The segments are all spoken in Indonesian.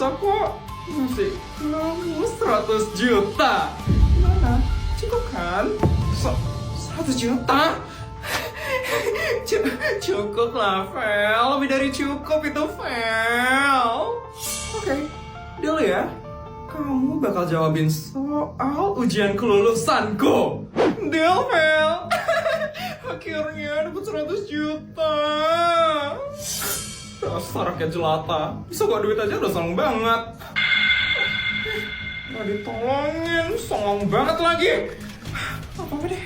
bisa kok ngasih kamu 100 juta. Gimana? Cukup kan? 100 juta? Cukup lah, Vel. Lebih dari cukup itu, Vel. Oke, deal ya. Kamu bakal jawabin soal ujian kelulusanku. Deal, Vel. Akhirnya dapat 100 juta. Dasar rakyat jelata. Bisa gua duit aja udah seneng banget. Gak ditolongin, songong banget lagi. Apa deh,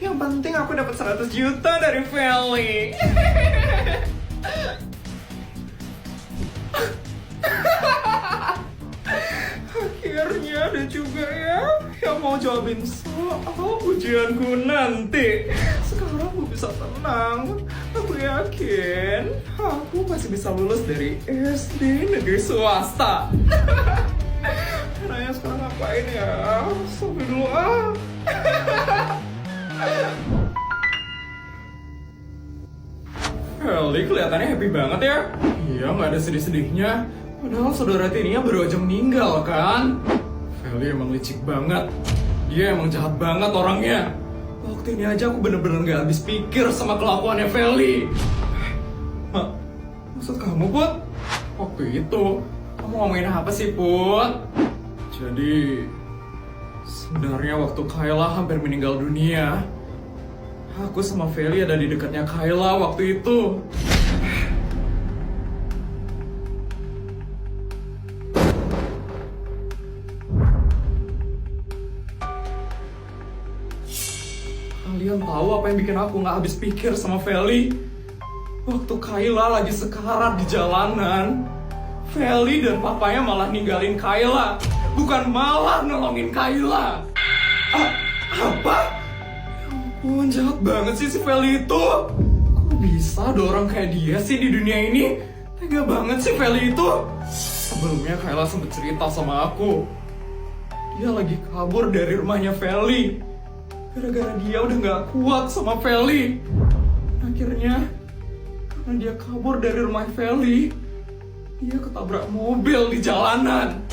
yang penting aku dapat 100 juta dari Feli. Akhirnya ada juga ya yang mau jawabin soal ujianku nanti. Sekarang aku bisa tenang. Aku yakin aku masih bisa lulus dari SD negeri swasta. Nanya sekarang ngapain ya? Sampai dulu Feli kelihatannya happy banget ya. Iya, nggak ada sedih-sedihnya. Padahal saudara tirinya baru aja meninggal kan. Feli emang licik banget. Dia emang jahat banget orangnya. Waktu ini aja aku bener-bener nggak habis pikir sama kelakuannya Feli. Maksud kamu, Put? Waktu itu kamu ngomongin apa sih, Put? Jadi sebenarnya waktu Kayla hampir meninggal dunia, aku sama Feli ada di dekatnya Kayla waktu itu. Kalian tahu apa yang bikin aku nggak habis pikir sama Feli? Waktu Kayla lagi sekarat di jalanan, Feli dan papanya malah ninggalin Kayla, bukan malah nolongin Kayla. Apa? Ya ampun, jahat banget sih si Feli itu. Kok bisa ada orang kayak dia sih di dunia ini? Tega banget sih Feli itu. Sebelumnya Kayla sempet cerita sama aku. Dia lagi kabur dari rumahnya Feli. Gara-gara dia udah gak kuat sama Feli. Akhirnya, karena dia kabur dari rumah Feli, dia ketabrak mobil di jalanan.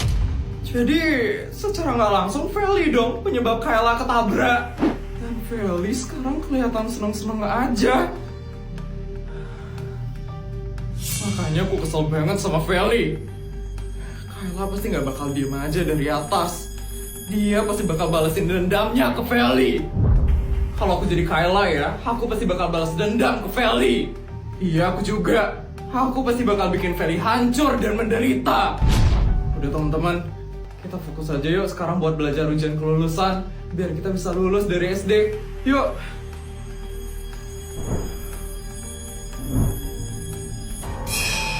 Jadi, secara gak langsung Feli dong penyebab Kayla ketabrak. Dan Feli sekarang kelihatan seneng-seneng aja. Makanya aku kesel banget sama Feli. Kayla pasti gak bakal diem aja dari atas. Dia pasti bakal balesin dendamnya ke Feli. Kalau aku jadi Kayla ya, aku pasti bakal balas dendam ke Feli. Iya, aku juga. Aku pasti bakal bikin Feli hancur dan menderita. Udah teman-teman, kita fokus aja yuk sekarang buat belajar ujian kelulusan. Biar kita bisa lulus dari SD. Yuk.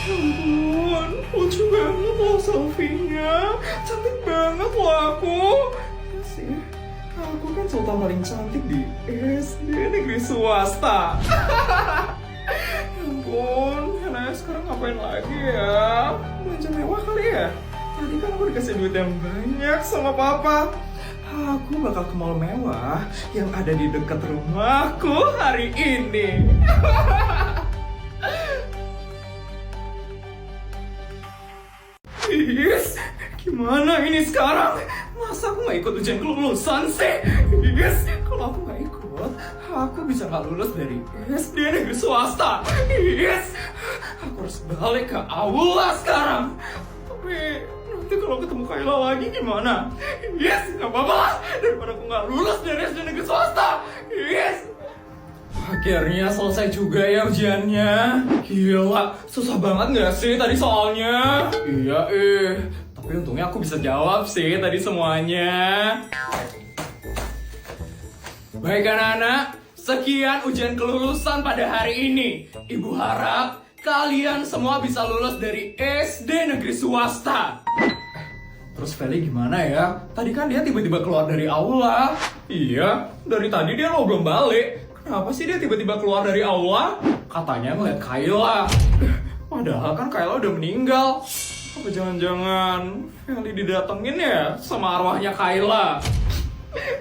Ya ampun, lucu banget loh selfie-nya. Cantik banget loh aku. Ya sih, aku kan sultan paling cantik di SD negeri swasta. Ya ampun, Hana sekarang ngapain lagi ya? Belanja mewah kali ya? Tadi kan aku dikasih duit yang banyak sama papa. Aku bakal ke mall mewah yang ada di dekat rumahku hari ini. Yes, gimana ini sekarang? Masa aku gak ikut ujian kelulusan sih? Yes, kalau aku gak ikut, aku bisa gak lulus dari SD negeri swasta. Yes, aku harus balik ke aula sekarang. Tapi nanti kalau ketemu Kayla lagi gimana? Yes, gak apa-apa lah, daripada aku gak lulus dari SD negeri swasta. Yes. Akhirnya selesai juga ya ujiannya. Gila, susah banget gak sih tadi soalnya? Iya tapi untungnya aku bisa jawab sih tadi semuanya. Baik anak-anak, sekian ujian kelulusan pada hari ini. Ibu harap kalian semua bisa lulus dari SD negeri swasta. Terus Feli gimana ya? Tadi kan dia tiba-tiba keluar dari aula. Iya, dari tadi dia lo belum balik. Kenapa sih dia tiba-tiba keluar dari aula? Katanya ngeliat Kayla. Padahal kan Kayla udah meninggal. Apa jangan-jangan Feli didatengin ya sama arwahnya Kayla?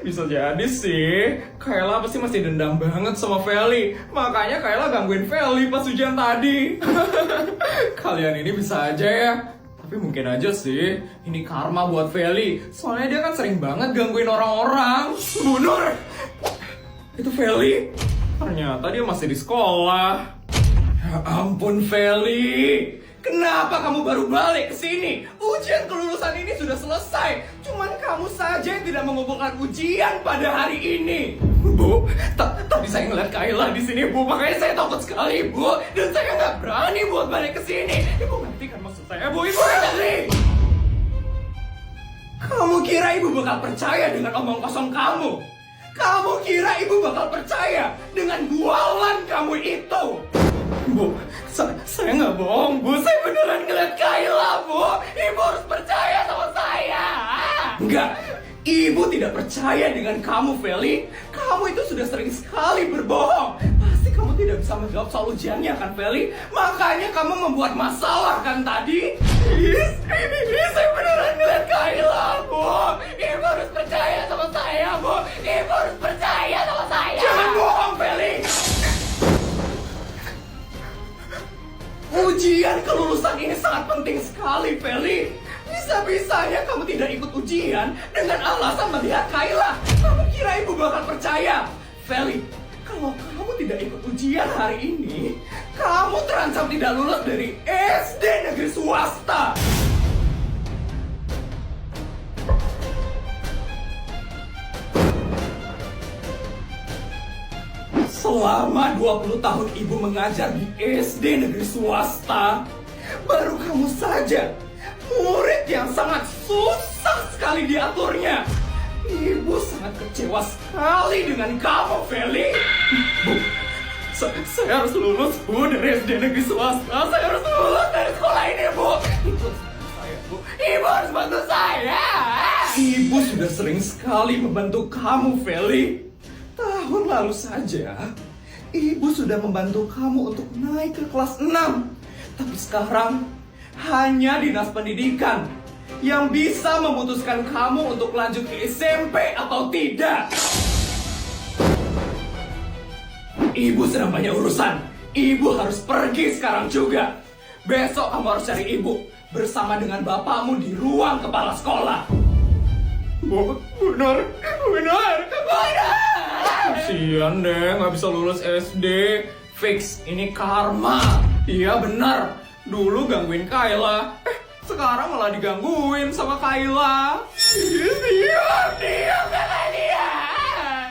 Bisa jadi sih. Kayla pasti masih dendam banget sama Feli. Makanya Kayla gangguin Feli pas ujian tadi. Kalian ini bisa aja ya. Tapi mungkin aja sih, ini karma buat Feli. Soalnya dia kan sering banget gangguin orang-orang. Bu Nur! Itu Feli? Ternyata dia masih di sekolah. Ya ampun Feli! Kenapa kamu baru balik ke sini? Ujian kelulusan ini sudah selesai. Cuman kamu saja yang tidak mengumpulkan ujian pada hari ini. Bu, tadi saya ngeliat Kayla di sini, Bu. Makanya saya takut sekali, Bu. Dan saya nggak berani buat balik ke sini. Ibu ngerti kan maksud saya, Bu? Ibu ngerti? Kamu kira ibu bakal percaya dengan omong kosong kamu? Kamu kira ibu bakal percaya dengan bualan kamu itu? Bu, saya nggak bohong, Bu. Saya beneran ngeliat Kayla, Bu. Ibu harus percaya sama saya. Enggak, ibu tidak percaya dengan kamu, Feli. Kamu itu sudah sering sekali berbohong. Pasti kamu tidak bisa menjawab soal ujiannya, kan, Feli? Makanya kamu membuat masalah, kan, tadi? Saya beneran ngeliat Kayla, Bu. Ibu harus percaya sama saya, Bu. Ibu harus percaya sama saya. Jangan bohong, Feli. Ujian kelulusan ini sangat penting sekali, Feli. Bisa-bisanya kamu tidak ikut ujian dengan alasan melihat Kayla. Kamu kira ibu bakal percaya? Feli, kalau kamu tidak ikut ujian hari ini, kamu terancam tidak lulus dari SD negeri swasta. Selama 20 tahun ibu mengajar di SD negeri swasta, baru kamu saja murid yang sangat susah sekali diaturnya. Ibu sangat kecewa sekali dengan kamu, Feli. Bu, saya harus lulus, Bu, dari SD negeri swasta. Saya harus lulus dari sekolah ini, Bu. Ibu harus bantu saya, Bu. Ibu harus bantu saya. Ibu sudah sering sekali membantu kamu, Feli. Tahun lalu saja, ibu sudah membantu kamu untuk naik ke kelas 6. Tapi sekarang, hanya dinas pendidikan yang bisa memutuskan kamu untuk lanjut ke SMP atau tidak. Ibu sedang banyak urusan. Ibu harus pergi sekarang juga. Besok kamu harus cari ibu bersama dengan bapakmu di ruang kepala sekolah. Bu Nur. Kasian deh, nggak bisa lulus SD. Fix, ini karma. Iya benar, dulu gangguin Kayla. Sekarang malah digangguin sama Kayla. Diam kalian.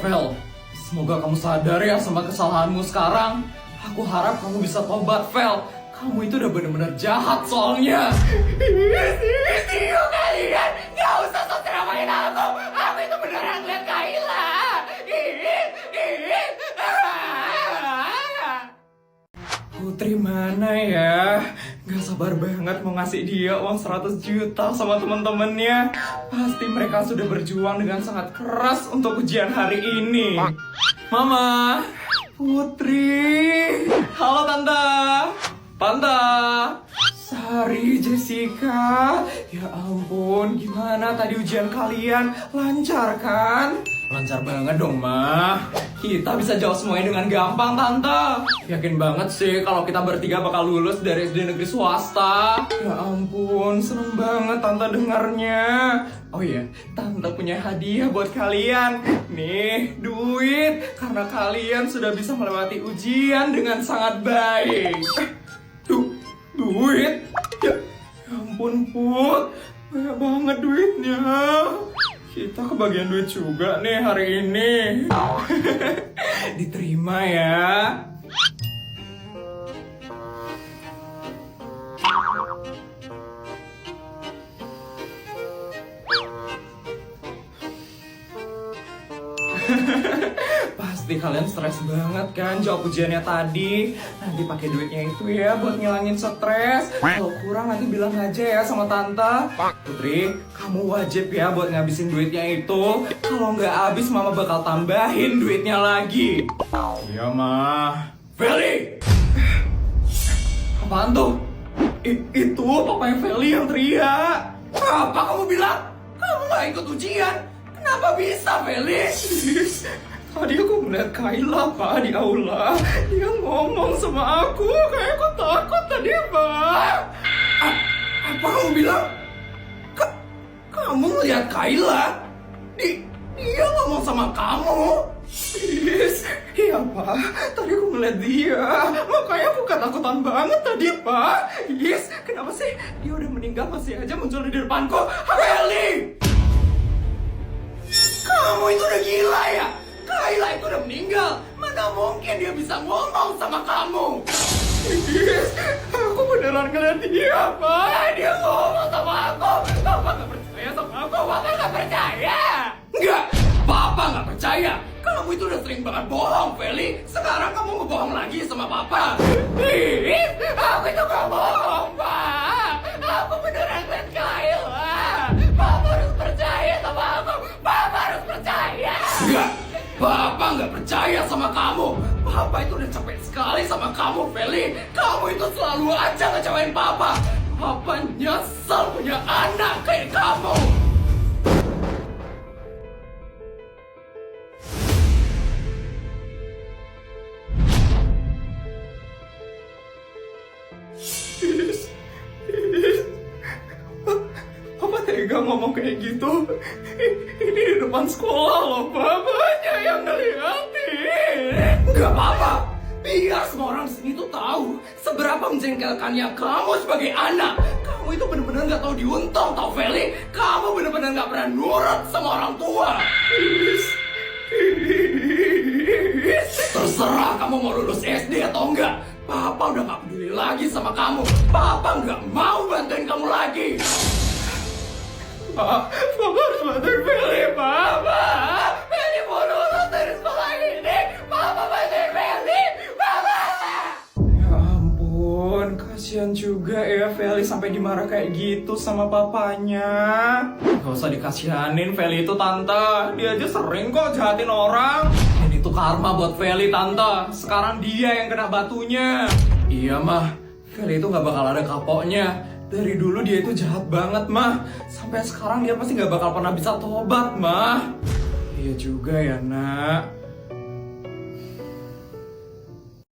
Vel, semoga kamu sadar ya sama kesalahanmu sekarang. Aku harap kamu bisa tobat, Vel. Kamu itu udah benar-benar jahat soalnya. Diam kalian, nggak usah ceramahin aku. Aku itu beneran lihat Kayla. Putri mana ya? Gak sabar banget mau ngasih dia uang 100 juta sama teman-temannya. Pasti mereka sudah berjuang dengan sangat keras untuk ujian hari ini. Mama, Putri. Halo Tante. Tante. Sari, Jessica. Ya ampun, gimana tadi ujian kalian? Lancar kan? Lancar banget dong, Ma. Kita bisa jawab semuanya dengan gampang, Tante. Yakin banget sih kalau kita bertiga bakal lulus dari SD negeri swasta. Ya ampun, seneng banget Tante dengarnya. Oh iya, Tante punya hadiah buat kalian. Nih, duit. Karena kalian sudah bisa melewati ujian dengan sangat baik. Duit? Ya ampun, Put. Banyak banget duitnya. Kita kebagian duit juga nih hari ini. Diterima ya. Pasti kalian stres banget kan jawab ujiannya tadi. Nanti pakai duitnya itu ya buat ngilangin stres. Kalau kurang nanti bilang aja ya sama Tante. Putri, kamu wajib ya buat ngabisin duitnya itu. Kalau nggak habis Mama bakal tambahin duitnya lagi. Iya, Ma. Feli! Apaan tuh? Itu papanya Feli yang teriak. Apa kamu bilang? Kamu nggak ikut ujian? Kenapa bisa, Feli? Tadi aku melihat Kayla, Pak, di aula. Dia ngomong sama aku, kayak aku takut tadi, Pak. bilang kamu melihat Kayla? Dia ngomong sama kamu? Yes, iya Pak, tadi aku ngeliat dia, makanya aku ketakutan banget tadi Pak. Yes, kenapa sih dia udah meninggal masih aja muncul di depanku? Feli! Kamu itu udah gila ya? Kayla itu udah meninggal, mana mungkin dia bisa ngomong sama kamu? Yes, aku beneran ngeliat dia Pak, dia ngomong sama aku. Papa gak percaya sama aku, Papa gak percaya. Enggak, Papa gak percaya. Kamu itu udah sering banget bohong, Feli. Sekarang kamu ngebohong lagi sama Papa. Ih, aku itu gak bohong, Pak. Aku beneran ngeliat Kayla. Papa harus percaya sama aku. Papa harus percaya. Enggak, Papa gak percaya sama kamu. Papa itu udah capek sekali sama kamu, Feli. Kamu itu selalu aja ngecewain Papa. Papa nyesel punya anak kayak kamu. Papa tega ngomong kayak gitu. Ini di depan sekolah loh, Papanya yang ngeliatin. Gak apa-apa, biar semua orang di sini tuh tahu seberapa menjengkelkannya kamu sebagai anak. Kamu itu bener-bener gak tahu diuntung, tau Feli. Kamu bener-bener gak pernah nurut sama orang tua. Terserah kamu mau lulus SD atau enggak. Papa udah gak peduli lagi sama kamu. Papa gak mau bantuin kamu lagi. Papa harus bantuin Feli, Papa. Feli mau lulus dari sekolah ini. Papa bantuin Feli, Papa. Ya ampun, kasihan juga ya Feli sampai dimarah kayak gitu sama papanya. Gak usah dikasihanin Feli itu tante. Dia aja sering kok jahatin orang. Ini tuh karma buat Feli tante. Sekarang dia yang kena batunya. Iya mah, Feli itu gak bakal ada kapoknya. Dari dulu dia itu jahat banget mah. Sampai sekarang dia pasti gak bakal pernah bisa tobat mah. Iya juga ya nak.